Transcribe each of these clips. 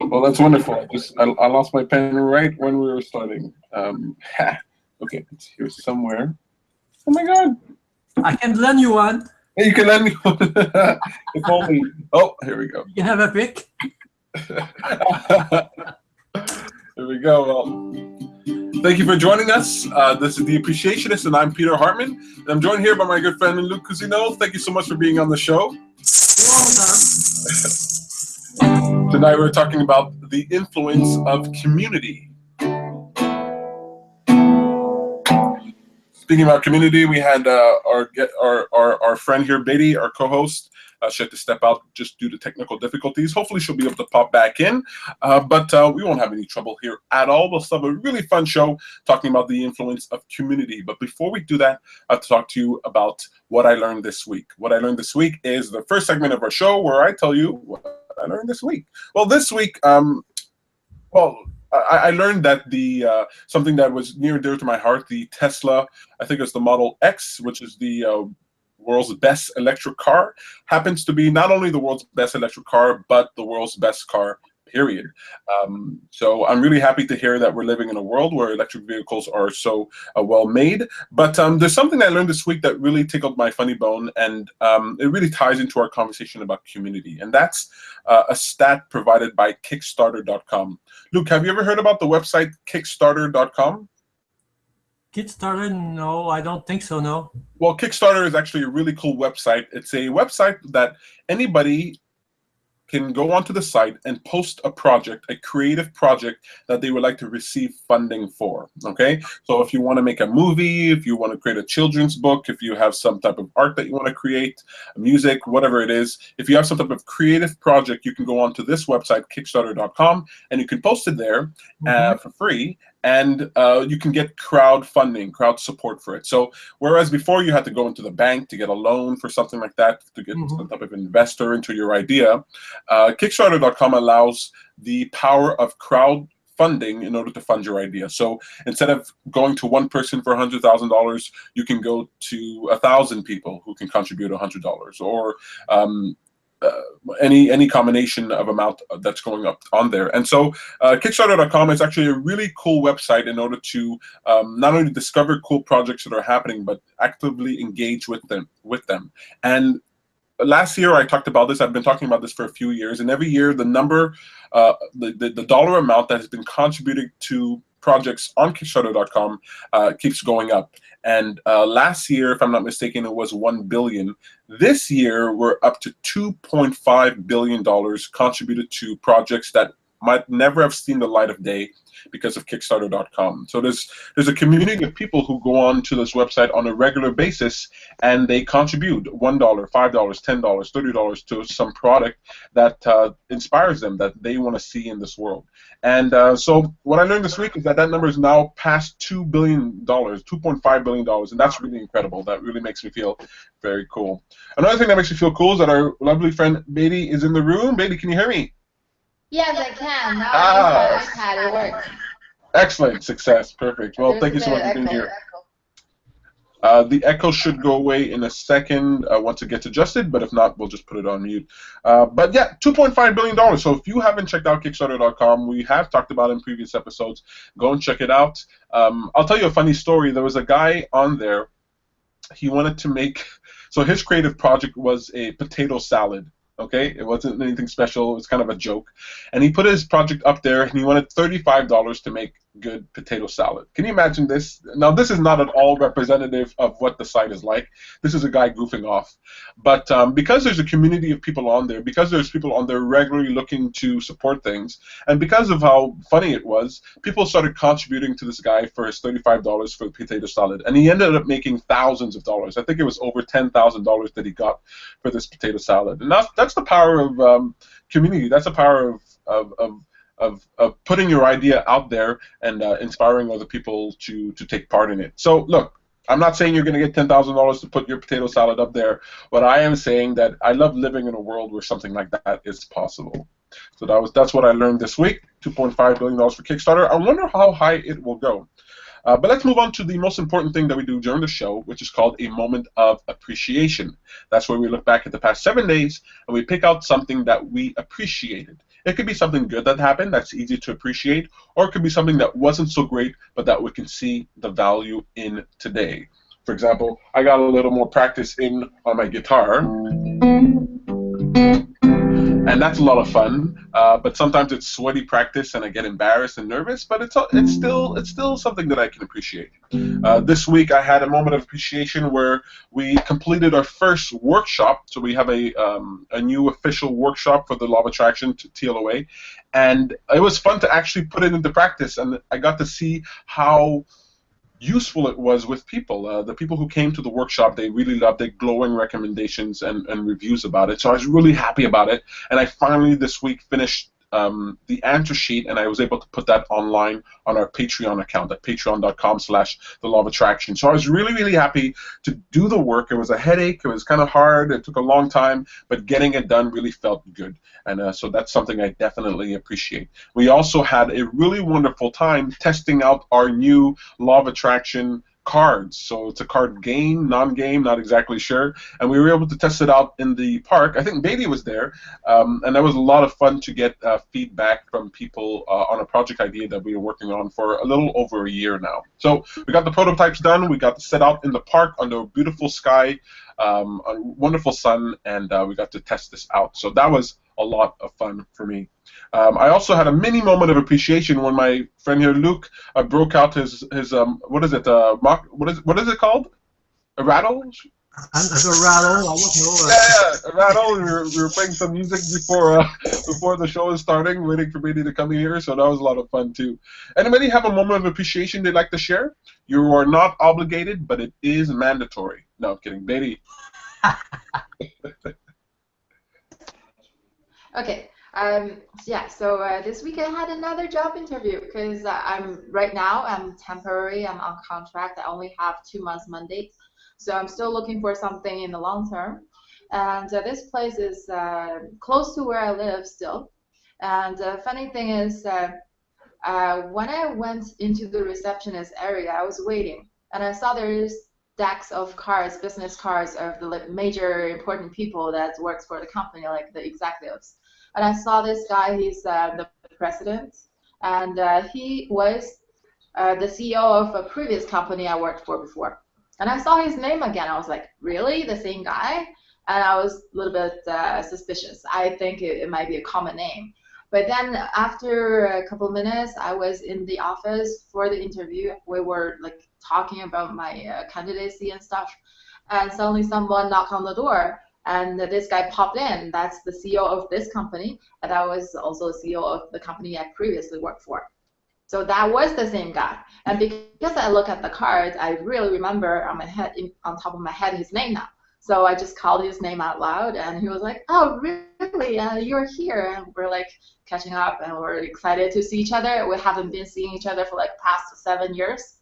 Well, that's wonderful. I lost my pen right when we were starting. Okay, it's here somewhere. Oh my God! I can lend you one. Hey, you can lend me one. If only. Oh, here we go. You can have a pick. Here we go. Well, thank you for joining us. This is the Appreciationist, and I'm Peter Hartman. And I'm joined here by my good friend Luke Cousino. Thank you so much for being on the show. Tonight we're talking about the influence of community. Speaking about community, we had our friend here, Beidi, our co-host. She had to step out just due to technical difficulties. Hopefully she'll be able to pop back in, but we won't have any trouble here at all. We'll still have a really fun show talking about the influence of community. But before we do that, I have to talk to you about what I learned this week. What I learned this week is the first segment of our show where I tell you what I learned this week. Well, this week, I learned that the something that was near and dear to my heart, the Tesla, I think it's the Model X, which is the world's best electric car, happens to be not only the world's best electric car, but the world's best car, period. So I'm really happy to hear that we're living in a world where electric vehicles are so well made. But there's something I learned this week that really tickled my funny bone, and it really ties into our conversation about community. And that's a stat provided by Kickstarter.com. Luke, have you ever heard about the website Kickstarter.com? Kickstarter? No, I don't think so, no. Well, Kickstarter is actually a really cool website. It's a website that anybody can go onto the site and post a project, a creative project that they would like to receive funding for, okay? So if you want to make a movie, if you want to create a children's book, if you have some type of art that you want to create, music, whatever it is, if you have some type of creative project, you can go onto this website, Kickstarter.com, and you can post it there for free, and you can get crowd support for it. So whereas before you had to go into the bank to get a loan for something like that, to get some type of investor into your idea, Kickstarter.com allows the power of crowdfunding in order to fund your idea. So instead of going to one person for $100,000, you can go to 1,000 people who can contribute $100, or any combination of amount that's going up on there. And so Kickstarter.com is actually a really cool website in order to not only discover cool projects that are happening, but actively engage with them. And last year I talked about this. I've been talking about this for a few years, and every year the number, the dollar amount that has been contributed to projects on Kickstarter.com keeps going up. And last year, if I'm not mistaken, it was $1 billion. This year, we're up to $2.5 billion contributed to projects that might never have seen the light of day because of Kickstarter.com. So there's a community of people who go on to this website on a regular basis, and they contribute $1, $5, $10, $30 to some product that inspires them, that they want to see in this world. And so what I learned this week is that number is now past $2 billion, $2.5 billion, and that's really incredible. That really makes me feel very cool. Another thing that makes me feel cool is that our lovely friend Beidi is in the room. Beidi, can you hear me? Yes, I can. Now I use my iPad. It works. Excellent. Success. Perfect. Well, thank you so much for being here. The echo should go away in a second once it gets adjusted, but if not, we'll just put it on mute. But yeah, $2.5 billion. So if you haven't checked out Kickstarter.com, we have talked about it in previous episodes. Go and check it out. I'll tell you a funny story. There was a guy on there. He wanted to make, so his creative project was a potato salad. Okay, it wasn't anything special. It was kind of a joke. And he put his project up there, and he wanted $35 to make good potato salad. Can you imagine this? Now, this is not at all representative of what the site is like. This is a guy goofing off. But because there's a community of people on there, because there's people on there regularly looking to support things, and because of how funny it was, people started contributing to this guy for his $35 for the potato salad. And he ended up making thousands of dollars. I think it was over $10,000 that he got for this potato salad. And that's the power of community. That's the power of putting your idea out there and inspiring other people to take part in it. So look, I'm not saying you're going to get $10,000 to put your potato salad up there, but I am saying that I love living in a world where something like that is possible. So that's what I learned this week. $2.5 billion for Kickstarter. I wonder how high it will go. But let's move on to the most important thing that we do during the show, which is called a moment of appreciation. That's where we look back at the past 7 days and we pick out something that we appreciated. It could be something good that happened that's easy to appreciate, or it could be something that wasn't so great, but that we can see the value in today. For example, I got a little more practice in on my guitar, and that's a lot of fun. But sometimes it's sweaty practice, and I get embarrassed and nervous. But it's still something that I can appreciate. This week I had a moment of appreciation where we completed our first workshop. So we have a new official workshop for the Law of Attraction to TLOA, and it was fun to actually put it into practice. And I got to see how useful it was with people. The people who came to the workshop, they really loved it, glowing recommendations and reviews about it. So I was really happy about it. And I finally this week finished the answer sheet, and I was able to put that online on our Patreon account at patreon.com/thelawofattraction. So I was really, really happy to do the work. It was a headache. It was kind of hard. It took a long time, but getting it done really felt good. And so that's something I definitely appreciate. We also had a really wonderful time testing out our new Law of Attraction cards. So it's a card game, non-game, not exactly sure. And we were able to test it out in the park. I think Beidi was there, and that was a lot of fun to get feedback from people on a project idea that we were working on for a little over a year now. So we got the prototypes done. We got to set out in the park under a beautiful sky, a wonderful sun, and we got to test this out. So that was a lot of fun for me. I also had a mini moment of appreciation when my friend here, Luke, broke out his what is it? What is it called? A rattle? As a rattle, I wasn't over. Yeah, a rattle. We were playing some music before the show is starting, waiting for Beidi to come here. So that was a lot of fun too. Anybody have a moment of appreciation they'd like to share? You are not obligated, but it is mandatory. No, I'm kidding, Beidi. Okay. Yeah. So this week I had another job interview because right now I'm temporary. I'm on contract. I only have 2 months mandate, so I'm still looking for something in the long term. And this place is close to where I live still. And the funny thing is, when I went into the receptionist area, I was waiting, and I saw there's stacks of cards, business cards of the major important people that works for the company, like the executives. And I saw this guy, he's the president, and he was the CEO of a previous company I worked for before. And I saw his name again. I was like, really? The same guy? And I was a little bit suspicious. I think it might be a common name. But then after a couple of minutes, I was in the office for the interview. We were like talking about my candidacy and stuff. And suddenly someone knocked on the door. And this guy popped in. That's the CEO of this company, and I was also the CEO of the company I previously worked for. So that was the same guy. And because I look at the cards, I really remember on top of my head his name now. So I just called his name out loud, and he was like, "Oh, really? You're here?" And we're like catching up, and we're excited to see each other. We haven't been seeing each other for like past 7 years.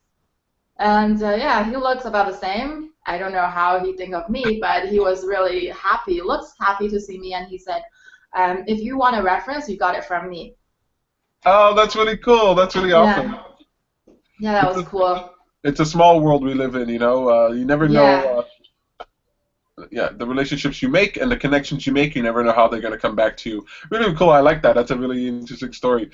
And yeah, he looks about the same. I don't know how he think of me, but he was really happy. He looks happy to see me, and he said, if you want a reference, you got it from me. Oh, that's really cool. That's really awesome. Yeah, that was cool. It's a small world we live in, you know. You never know. Yeah, the relationships you make and the connections you make, you never know how they're going to come back to you. Really cool. I like that. That's a really interesting story.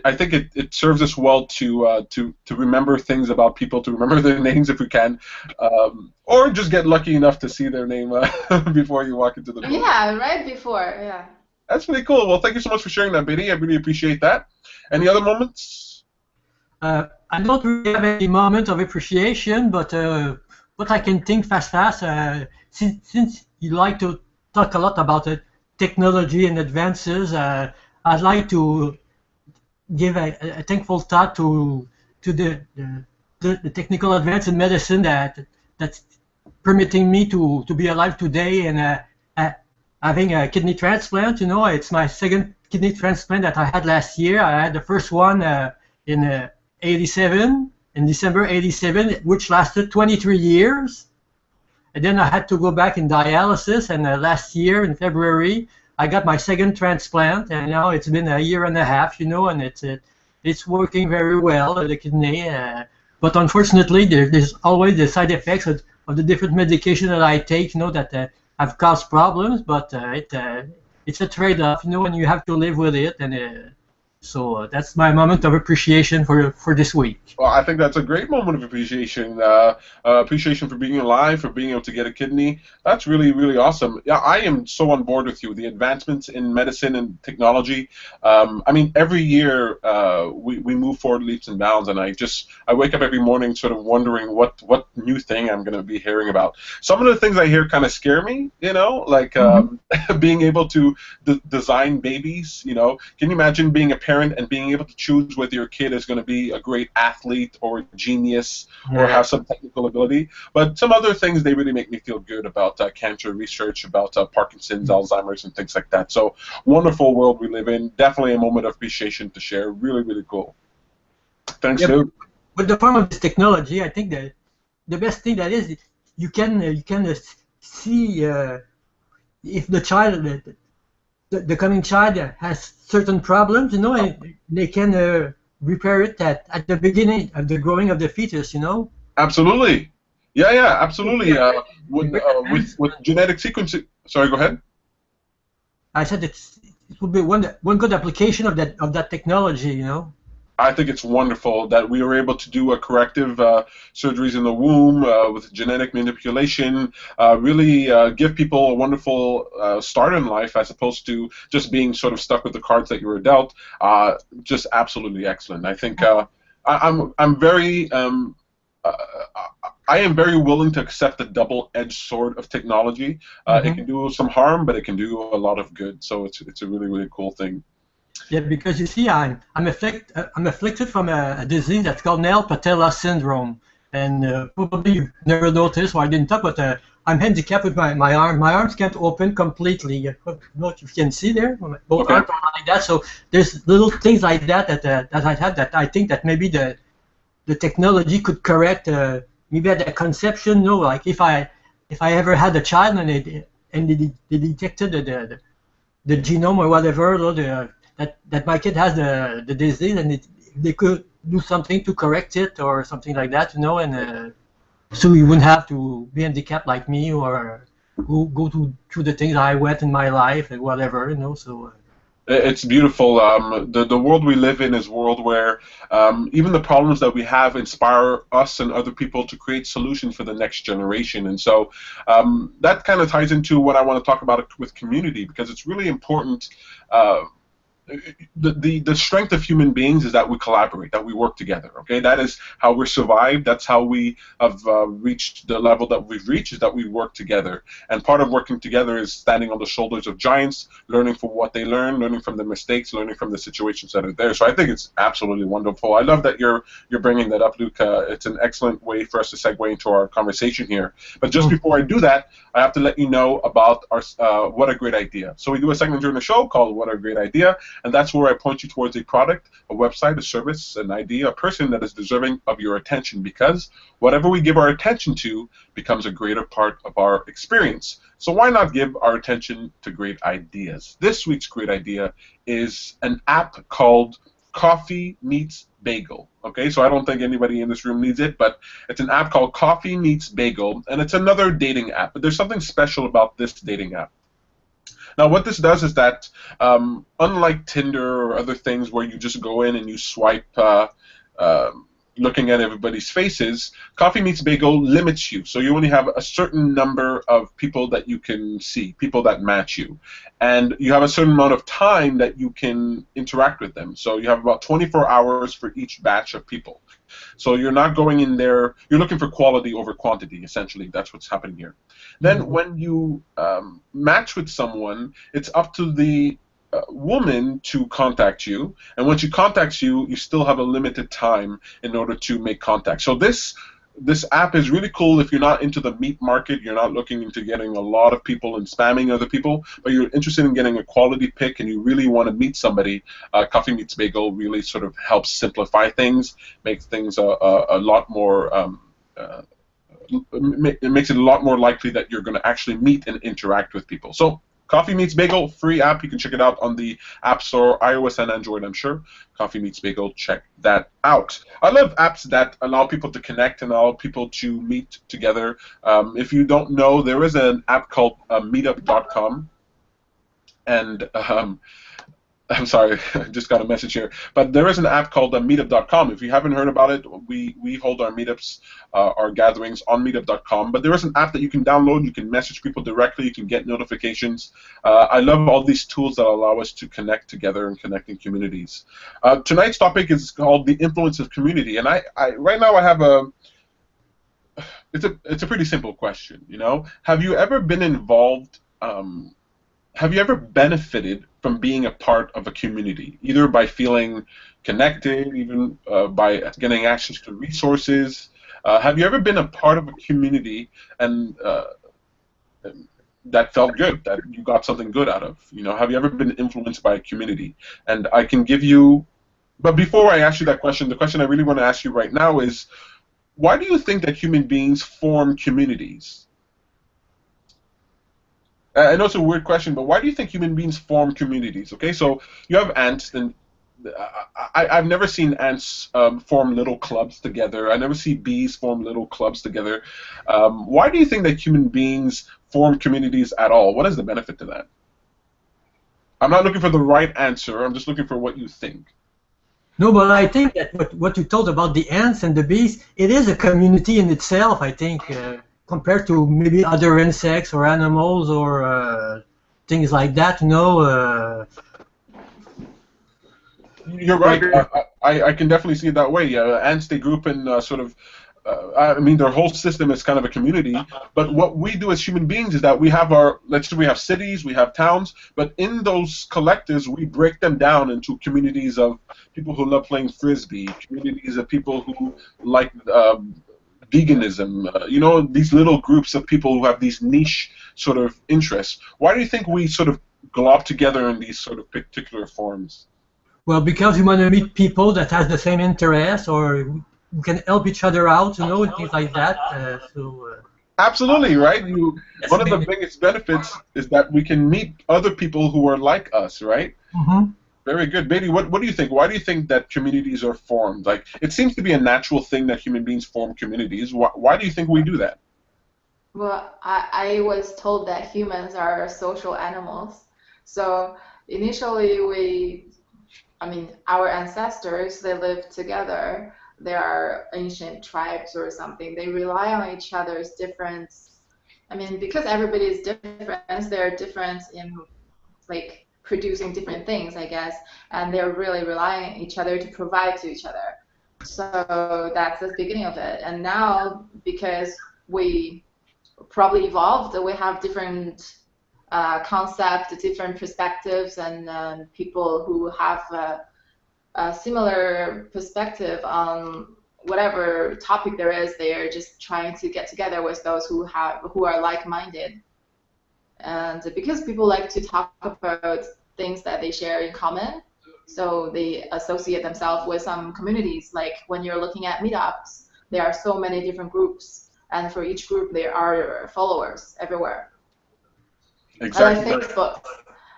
I think it serves us well to remember things about people, to remember their names if we can, or just get lucky enough to see their name before you walk into the door. Yeah, right before, yeah. That's really cool. Well, thank you so much for sharing that, Beidi. I really appreciate that. Any other moments? I don't really have any moment of appreciation, but what I can think fast, since you like to talk a lot about technology and advances, I'd like to give a thankful thought to the technical advance in medicine that's permitting me to be alive today and having a kidney transplant. You know, it's my second kidney transplant that I had last year. I had the first one in December 87, which lasted 23 years. And then I had to go back in dialysis, and last year in February, I got my second transplant, and now it's been a year and a half, you know, and it's working very well, the kidney. But unfortunately, there's always the side effects of the different medication that I take, you know, that have caused problems. But it's a trade-off, and you have to live with it. And so that's my moment of appreciation for this week. Well, I think that's a great moment of appreciation. Appreciation for being alive, for being able to get a kidney. That's really, really awesome. Yeah, I am so on board with you. The advancements in medicine and technology. I mean, every year we move forward leaps and bounds, and I wake up every morning sort of wondering what new thing I'm going to be hearing about. Some of the things I hear kind of scare me, like being able to design babies. Can you imagine being a parent and being able to choose whether your kid is going to be a great athlete or a genius or have some technical ability? But some other things, they really make me feel good about cancer research, about Parkinson's, Alzheimer's, and things like that. So wonderful world we live in. Definitely a moment of appreciation to share. Really, really cool. Thanks, dude. With the form of this technology, I think that the best thing that is you can see if the child, the coming child has certain problems, and they can repair it at the beginning of the growing of the fetus, Absolutely. Yeah, absolutely. With genetic sequencing. Sorry, go ahead. I said it would be one good application of that technology, I think it's wonderful that we were able to do a corrective surgeries in the womb with genetic manipulation, really give people a wonderful start in life as opposed to just being sort of stuck with the cards that you were dealt. Just absolutely excellent. I think I'm very I am very willing to accept the double-edged sword of technology. It can do some harm, but it can do a lot of good. So it's a really, really cool thing. Yeah, because you see, I'm afflicted from a disease that's called Neil Patella syndrome, and probably you never noticed, or I didn't talk, but I'm handicapped with my arm. My arms can't open completely. I don't know if you can see there. Both arms are like that. So there's little things like that I have that I think that maybe the technology could correct. Maybe at the conception, like if I ever had a child and they detected the genome or whatever, that my kid has the disease, and they could do something to correct it or something like that, and so you wouldn't have to be handicapped like me or go through the things I went in my life and whatever, so. It's beautiful. The world we live in is a world where even the problems that we have inspire us and other people to create solutions for the next generation. And so that kind of ties into what I want to talk about with community, because it's really important. The strength of human beings is that we collaborate, that we work together. Okay, that is how we're survived. That's how we have reached the level that we've reached, is that we work together. And part of working together is standing on the shoulders of giants, learning from what they learn, learning from the mistakes, learning from the situations that are there. So I think it's absolutely wonderful. I love that you're bringing that up, Luke. It's an excellent way for us to segue into our conversation here. But just before I do that, I have to let you know about our What a Great Idea. So we do a segment during the show called What a Great Idea. And that's where I point you towards a product, a website, a service, an idea, a person that is deserving of your attention, because whatever we give our attention to becomes a greater part of our experience. So why not give our attention to great ideas? This week's great idea is an app called Coffee Meets Bagel. Okay, so I don't think anybody in this room needs it, but it's an app called Coffee Meets Bagel, and it's another dating app. But there's something special about this dating app. Now, what this does is that, unlike Tinder or other things where you just go in and you swipe looking at everybody's faces, Coffee Meets Bagel limits you. So you only have a certain number of people that you can see, people that match you. And you have a certain amount of time that you can interact with them. So you have about 24 hours for each batch of people. So you're not going in there, you're looking for quality over quantity, essentially. That's what's happening here. Then when you match with someone, it's up to the woman to contact you, and when she contacts you, you still have a limited time in order to make contact. So this app is really cool if you're not into the meat market, you're not looking into getting a lot of people and spamming other people, but you're interested in getting a quality pick and you really want to meet somebody. Coffee Meets Bagel really sort of helps simplify things, makes things a lot more it makes it a lot more likely that you're going to actually meet and interact with people. So Coffee Meets Bagel, free app. You can check it out on the App Store, iOS and Android, I'm sure. Coffee Meets Bagel, check that out. I love apps that allow people to connect and allow people to meet together. If you don't know, there is an app called Meetup.com. and I'm sorry, I just got a message here. But there is an app called Meetup.com. If you haven't heard about it, we hold our meetups, our gatherings on Meetup.com. But there is an app that you can download. You can message people directly. You can get notifications. I love all these tools that allow us to connect together and connect in communities. Tonight's topic is called the influence of community, and I right now I have it's a pretty simple question. You know, have you ever been involved? Have you ever benefited from being a part of a community, either by feeling connected, even by getting access to resources? Have you ever been a part of a community and that felt good, that you got something good out of? You know, have you ever been influenced by a community? And I can give you, but before I ask you that question, the question I really want to ask you right now is, why do you think that human beings form communities? I know it's a weird question, but why do you think human beings form communities? Okay, so you have ants, and I've never seen ants form little clubs together. I never see bees form little clubs together. Why do you think that human beings form communities at all? What is the benefit to that? I'm not looking for the right answer. I'm just looking for what you think. No, but I think that what you told about the ants and the bees, it is a community in itself, I think. Compared to maybe other insects or animals or things like that, you know. You're right. I can definitely see it that way. Ants, they group in sort of. I mean, their whole system is kind of a community. But what we do as human beings is that we have let's say we have cities, we have towns, but in those collectives, we break them down into communities of people who love playing frisbee, communities of people who like veganism, you know, these little groups of people who have these niche sort of interests. Why do you think we sort of glob together in these sort of particular forms? Well, because we want to meet people that has the same interests, or we can help each other out, you know, and things like that. Absolutely, right? One of the biggest benefits is that we can meet other people who are like us, right? Mm-hmm. Very good. Beidi, what do you think? Why do you think that communities are formed? Like, it seems to be a natural thing that human beings form communities. Why do you think we do that? Well, I was told that humans are social animals. So initially our ancestors, they lived together. There are ancient tribes or something. They rely on each other's difference. I mean, because everybody is different, they're different in, like, producing different things, I guess, and they're really relying on each other to provide to each other. So that's the beginning of it. And now, because we probably evolved, we have different concepts, different perspectives, and people who have a similar perspective on whatever topic there is. They are just trying to get together with those who are like-minded. And because people like to talk about things that they share in common, so they associate themselves with some communities. Like when you're looking at meetups, there are so many different groups, and for each group there are followers everywhere. Exactly. And like Facebook,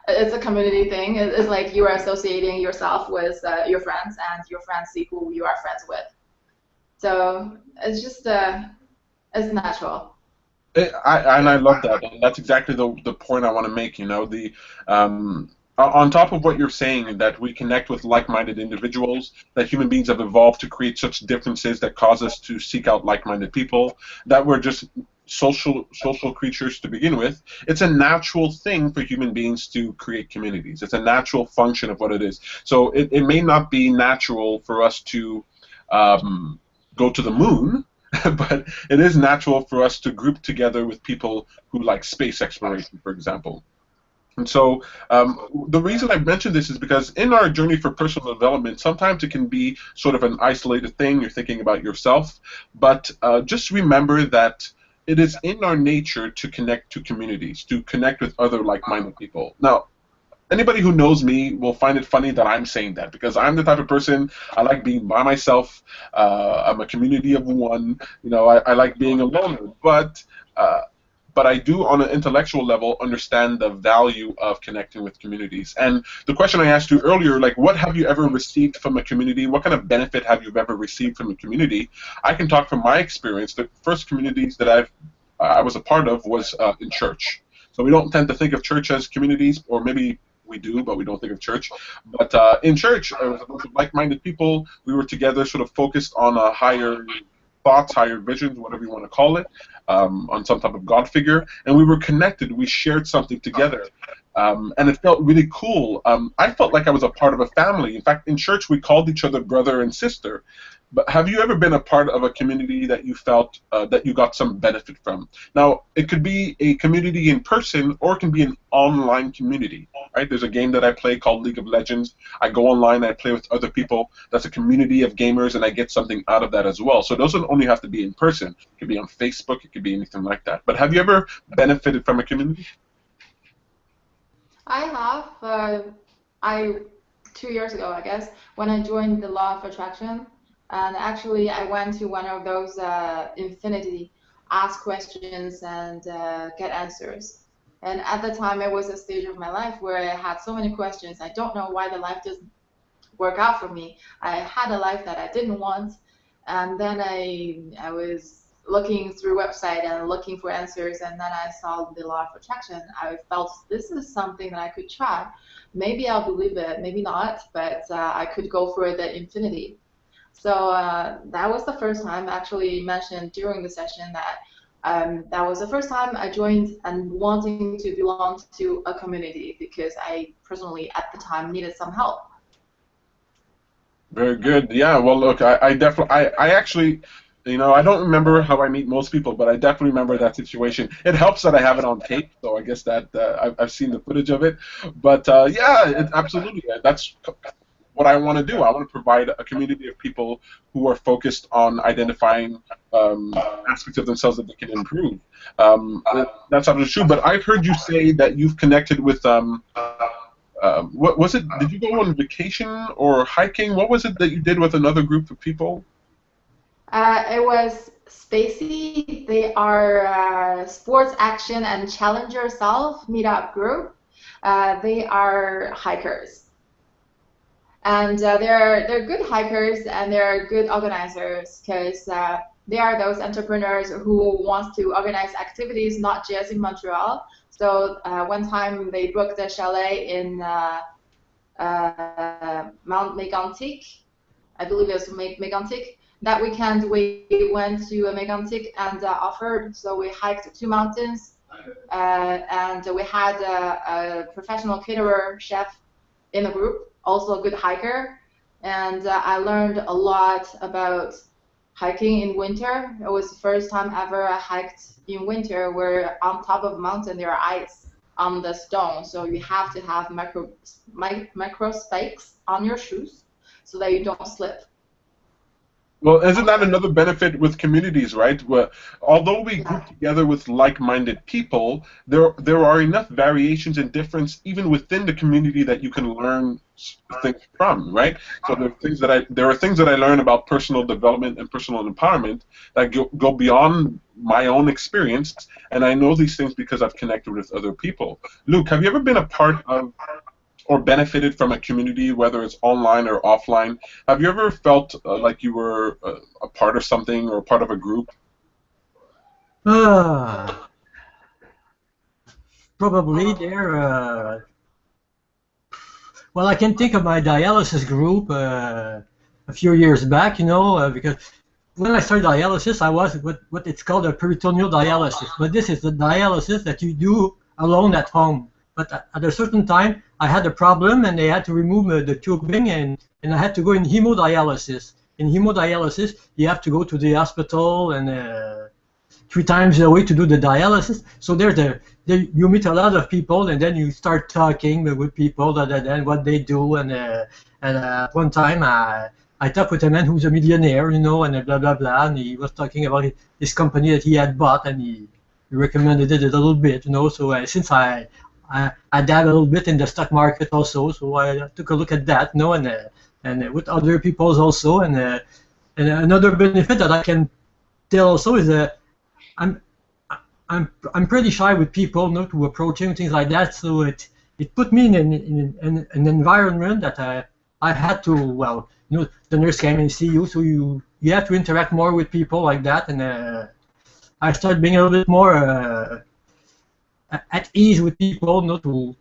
it's a community thing. It's like you are associating yourself with your friends, and your friends see who you are friends with. So it's just it's natural. I love that. And that's exactly the point I want to make. You know, on top of what you're saying, that we connect with like-minded individuals, that human beings have evolved to create such differences that cause us to seek out like-minded people, that we're just social creatures to begin with. It's a natural thing for human beings to create communities. It's a natural function of what it is. So it may not be natural for us to go to the moon, but it is natural for us to group together with people who like space exploration, for example. And so the reason I mentioned this is because in our journey for personal development, sometimes it can be sort of an isolated thing. You're thinking about yourself, but just remember that it is in our nature to connect to communities, to connect with other like-minded people. Now, anybody who knows me will find it funny that I'm saying that, because I'm the type of person, I like being by myself. I'm a community of one. You know, I like being alone, but I do, on an intellectual level, understand the value of connecting with communities. And the question I asked you earlier, like, what have you ever received from a community? What kind of benefit have you ever received from a community? I can talk from my experience. The first communities that I was a part of was in church. So we don't tend to think of church as communities, or maybe we do, but we don't think of church. But in church, it was a bunch of like-minded people. We were together, sort of focused on higher thoughts, higher visions, whatever you want to call it, on some type of God figure, and we were connected. We shared something together, and it felt really cool. I felt like I was a part of a family. In fact, in church, we called each other brother and sister. But have you ever been a part of a community that you felt that you got some benefit from? Now, it could be a community in person, or it can be an online community, right? There's a game that I play called League of Legends. I go online, I play with other people. That's a community of gamers, and I get something out of that as well. So it doesn't only have to be in person. It could be on Facebook. It could be anything like that. But have you ever benefited from a community? I have. 2 years ago, I guess, when I joined the Law of Attraction. And actually, I went to one of those infinity, ask questions and get answers. And at the time, it was a stage of my life where I had so many questions. I don't know why the life doesn't work out for me. I had a life that I didn't want, and then I was looking through website and looking for answers, and then I saw the Law of Attraction. I felt this is something that I could try. Maybe I'll believe it, maybe not, but I could go for the infinity. So that was the first time, actually mentioned during the session, that that was the first time I joined and wanting to belong to a community, because I personally at the time needed some help. Very good. Yeah, well, look, I definitely, I actually, you know, I don't remember how I meet most people, but I definitely remember that situation. It helps that I have it on tape, so I guess that I've seen the footage of it. But yeah, absolutely, that's what I want to do. I want to provide a community of people who are focused on identifying aspects of themselves that they can improve. That's absolutely true. But I've heard you say that you've connected with what was it? Did you go on vacation or hiking? What was it that you did with another group of people? It was Spacey. They are sports action and challenge yourself meetup group. They are hikers. And they're good hikers, and they're good organizers, because they are those entrepreneurs who want to organize activities not just in Montreal. So one time they booked a chalet in Mount Mégantic. I believe it was Mégantic. That weekend we went to Mégantic and offered. So we hiked 2 mountains, and we had a professional caterer chef in the group, also a good hiker, and I learned a lot about hiking in winter. It was the first time ever I hiked in winter, where on top of a mountain there are ice on the stone, so you have to have micro spikes on your shoes so that you don't slip. Well, isn't that another benefit with communities, right? Where, although we group together with like-minded people, there are enough variations and difference even within the community that you can learn things from, right? So there are things that I learn about personal development and personal empowerment that go beyond my own experience, and I know these things because I've connected with other people. Luke, have you ever been a part of or benefited from a community, whether it's online or offline? Have you ever felt like you were a part of something or a part of a group? Probably there. Well, I can think of my dialysis group a few years back, you know, because when I started dialysis, I was what it's called a peritoneal dialysis. But this is the dialysis that you do alone at home. But at a certain time, I had a problem, and they had to remove the tubing, and I had to go in hemodialysis. In hemodialysis, you have to go to the hospital and 3 times a week to do the dialysis. So you meet a lot of people, and then you start talking with people and what they do. And one time, I talked with a man who's a millionaire, you know, and blah blah blah, and he was talking about his company that he had bought, and he recommended it a little bit, you know. So since I dab a little bit in the stock market also, so I took a look at that, you know, and with other people also, and another benefit that I can tell also is that I'm pretty shy with people, you know, to approaching things like that. So it put me in an environment that I had to, well, you know, the nurse came and see you, so you have to interact more with people like that, and I started being a little bit more at ease with people,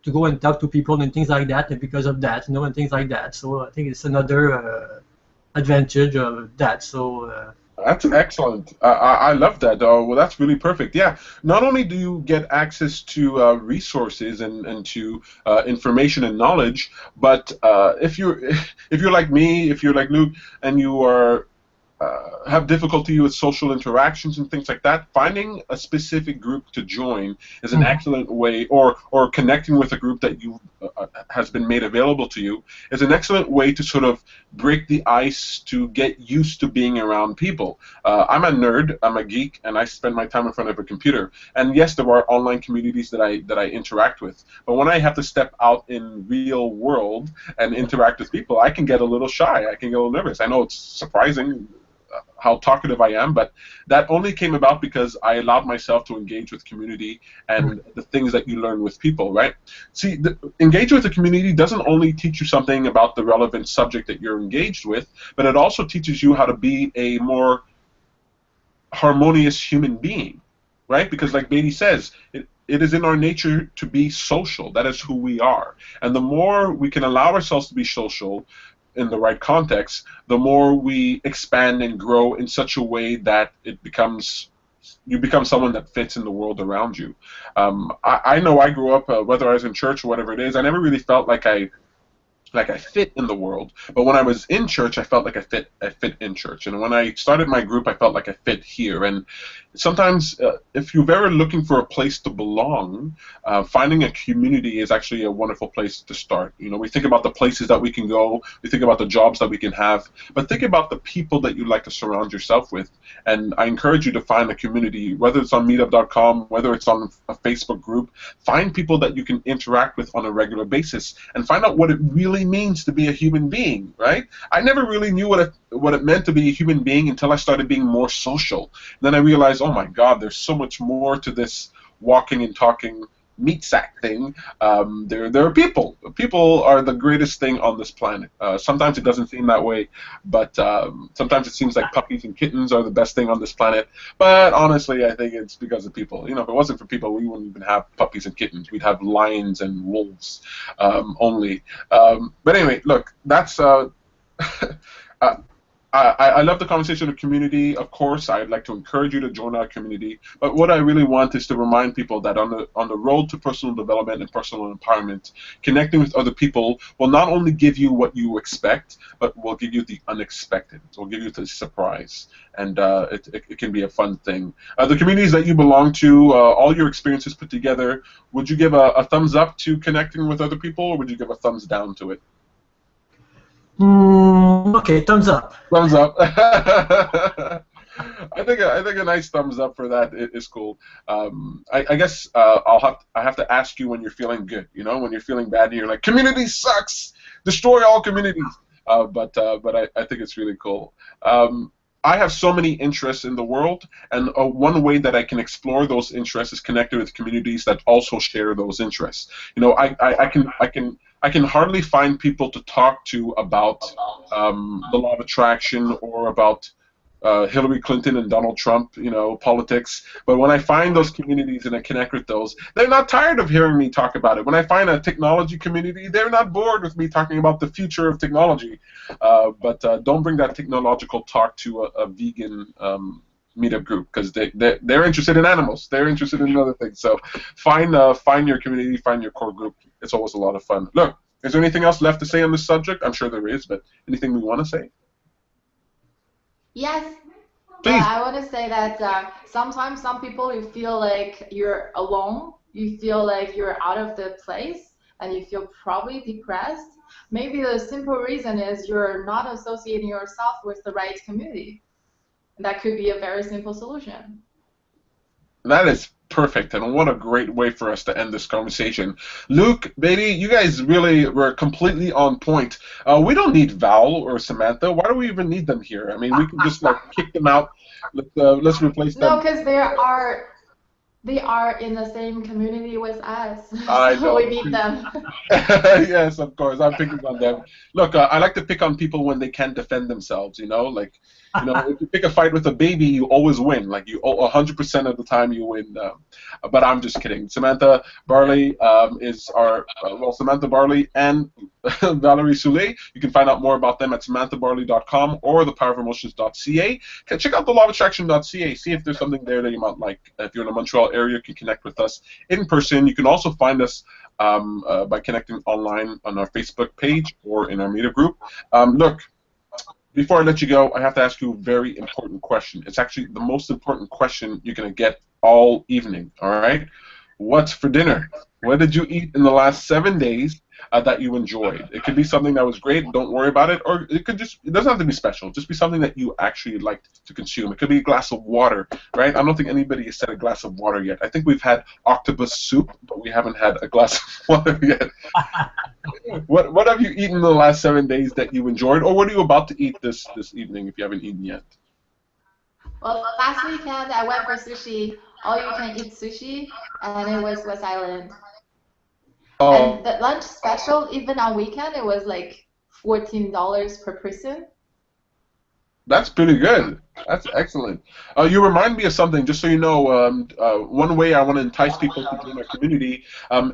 to go and talk to people and things like that, and because of that, and things like that. So I think it's another advantage of that. So. That's excellent. I love that. Well, that's really perfect. Yeah. Not only do you get access to resources and to information and knowledge, but if you're like me, if you're like Luke, and you are have difficulty with social interactions and things like that, finding a specific group to join is an excellent way, or connecting with a group that you has been made available to you is an excellent way to sort of break the ice, to get used to being around people. I'm a nerd, I'm a geek, and I spend my time in front of a computer. And yes, there are online communities that I interact with, but when I have to step out in real world and interact with people, I can get a little shy, I can get a little nervous. I know it's surprising how talkative I am, but that only came about because I allowed myself to engage with community and the things that you learn with people, right? See, engage with the community doesn't only teach you something about the relevant subject that you're engaged with, but it also teaches you how to be a more harmonious human being, right? Because like Beidi says, it is in our nature to be social. That is who we are. And the more we can allow ourselves to be social, in the right context, the more we expand and grow in such a way that you become someone that fits in the world around you. I know I grew up, whether I was in church or whatever it is, I never really felt like I fit in the world, but when I was in church, I felt like I fit in church, and when I started my group, I felt like I fit here. And sometimes, if you're ever looking for a place to belong, finding a community is actually a wonderful place to start. You know, we think about the places that we can go, we think about the jobs that we can have, but think about the people that you like to surround yourself with. And I encourage you to find a community, whether it's on Meetup.com, whether it's on a Facebook group. Find people that you can interact with on a regular basis, and find out what it really means to be a human being, right? I never really knew what it meant to be a human being until I started being more social. And then I realized, oh my God, there's so much more to this walking and talking meat sack thing. There are people. People are the greatest thing on this planet. Sometimes it doesn't seem that way, but sometimes it seems like puppies and kittens are the best thing on this planet. But honestly, I think it's because of people. You know, if it wasn't for people, we wouldn't even have puppies and kittens. We'd have lions and wolves only. But anyway, look, that's. I love the conversation of community. Of course, I'd like to encourage you to join our community. But what I really want is to remind people that on the road to personal development and personal empowerment, connecting with other people will not only give you what you expect, but will give you the unexpected. It will give you the surprise, and it can be a fun thing. The communities that you belong to, all your experiences put together, would you give a thumbs up to connecting with other people, or would you give a thumbs down to it? Okay, thumbs up. Thumbs up. I think a nice thumbs up for that is cool. I guess I have to ask you when you're feeling good. You know, when you're feeling bad, and you're like, community sucks, destroy all communities. But I think it's really cool. I have so many interests in the world, and one way that I can explore those interests is connected with communities that also share those interests. You know, I can hardly find people to talk to about the law of attraction or about Hillary Clinton and Donald Trump, you know, politics. But when I find those communities and I connect with those, they're not tired of hearing me talk about it. When I find a technology community, they're not bored with me talking about the future of technology. But don't bring that technological talk to a vegan meetup group, because they're interested in animals. They're interested in other things. So find your community, find your core group. It's always a lot of fun. Look, is there anything else left to say on this subject? I'm sure there is, but anything we want to say? Yes. Please. I want to say that sometimes some people, you feel like you're alone, you feel like you're out of the place, and you feel probably depressed. Maybe the simple reason is you're not associating yourself with the right community. That could be a very simple solution. That is perfect, and what a great way for us to end this conversation. Luke, Beidi, you guys really were completely on point. We don't need Val or Samantha. Why do we even need them here? I mean, we can just like kick them out. Let's replace them. No, because they are in the same community with us, I so know. we need them. Yes, of course. I'm picking on them. Look, I like to pick on people when they can't defend themselves. You know, like You know, if you pick a fight with a baby, you always win. Like, you 100% of the time you win. But I'm just kidding. Samantha Barley is our Samantha Barley and Valerie Soule. You can find out more about them at samanthabarley.com or thepowerofemotions.ca. Check out thelawofattraction.ca. See if there's something there that you might like. If you're in the Montreal area, you can connect with us in person. You can also find us by connecting online on our Facebook page or in our meetup group. Look, before I let you go, I have to ask you a very important question. It's actually the most important question you're going to get all evening, all right? What's for dinner? What did you eat in the last 7 days that you enjoyed? It could be something that was great, don't worry about it, or it doesn't have to be special, just be something that you actually liked to consume. It could be a glass of water, right? I don't think anybody has said a glass of water yet. I think we've had octopus soup, but we haven't had a glass of water yet. What have you eaten in the last 7 days that you enjoyed, or what are you about to eat this evening if you haven't eaten yet? Well, last weekend I went for sushi, all-you-can-eat sushi, and it was West Island. Oh. And the lunch special, even on weekend, it was like $14 per person. That's pretty good. That's excellent. You remind me of something, just so you know, one way I want to entice people to join our community,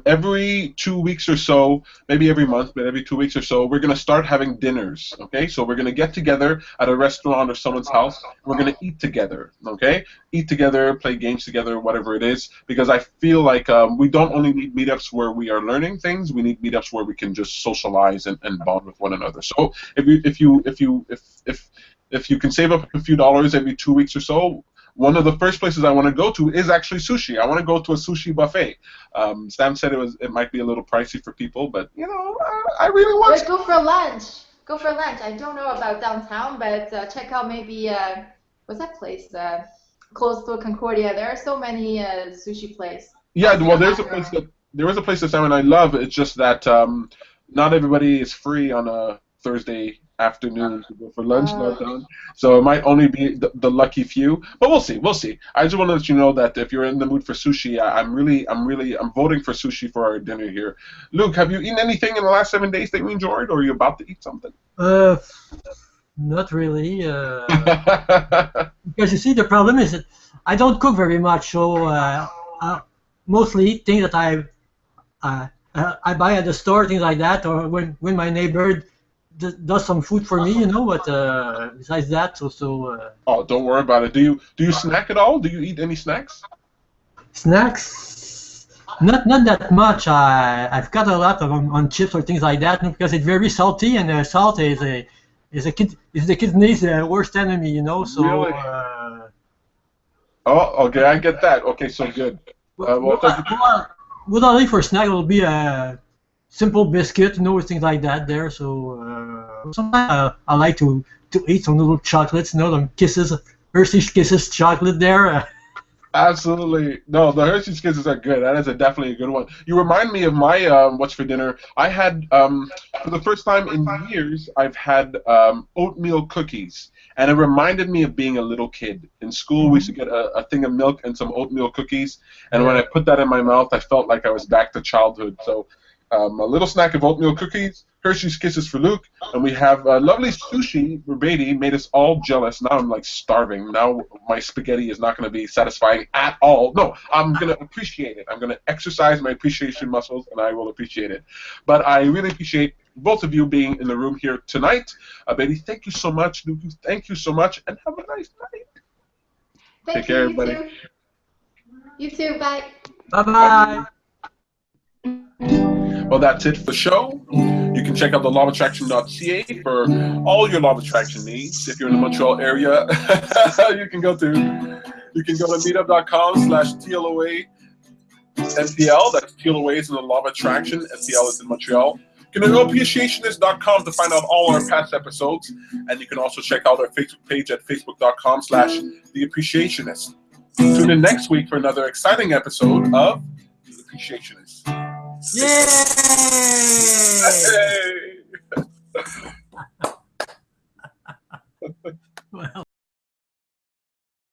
every 2 weeks or so, maybe every month, but every 2 weeks or so, we're going to start having dinners, okay? So we're going to get together at a restaurant or someone's house. We're going to eat together, okay? Eat together, play games together, whatever it is, because I feel like we don't only need meetups where we are learning things, we need meetups where we can just socialize and bond with one another. So if you can save up a few dollars every 2 weeks or so, one of the first places I want to go to is actually sushi. I want to go to a sushi buffet. Sam said it might be a little pricey for people, but you know, I really want to. Go for lunch. Go for lunch. I don't know about downtown, but check out maybe what's that place close to Concordia? There are so many sushi places. Yeah, well, there is a place that Sam and I love. It's just that not everybody is free on a Thursday afternoon to go for lunch, so it might only be the lucky few, but we'll see. I just want to let you know that if you're in the mood for sushi, I'm voting for sushi for our dinner here. Luke, have you eaten anything in the last 7 days that you enjoyed, or are you about to eat something? Not really, because you see, the problem is that I don't cook very much, so I mostly eat things that I buy at the store, things like that, or when my neighbor does some food for me, you know. But besides that, oh, don't worry about it. Do you snack at all? Do you eat any snacks? Snacks? Not that much. I've got a lot of on chips or things like that, because it's very salty, and salt is the kidney's worst enemy, you know. So. Really? Oh, okay, I get that. Okay, so good. What I'll eat for snack will be a simple biscuit, you know, things like that there. So sometimes I like to eat some little chocolates, you know, some Kisses, Hershey's Kisses chocolate there. Absolutely. No, the Hershey's Kisses are good. That is definitely a good one. You remind me of my what's for dinner. I had, for the first time in years, I've had oatmeal cookies. And it reminded me of being a little kid. In school, we used to get a thing of milk and some oatmeal cookies. And when I put that in my mouth, I felt like I was back to childhood. So a little snack of oatmeal cookies, Hershey's Kisses for Luke, and we have lovely sushi for Beidi. Made us all jealous. Now I'm like starving. Now my spaghetti is not going to be satisfying at all. No, I'm going to appreciate it. I'm going to exercise my appreciation muscles, and I will appreciate it. But I really appreciate both of you being in the room here tonight. Beidi, thank you so much. Luke, thank you so much, and have a nice night. Take care, everybody. You too. Bye. Bye-bye. Well, that's it for the show. You can check out the lawofattraction.ca for all your law of attraction needs. If you're in the Montreal area, you can go to meetup.com/TLOA NPL. That's TLOA is in the law of attraction. NPL is in Montreal. You can go to Appreciationist.com to find out all our past episodes, and you can also check out our Facebook page at facebook.com/The Appreciationist. Tune in next week for another exciting episode of The Appreciationist. Yay!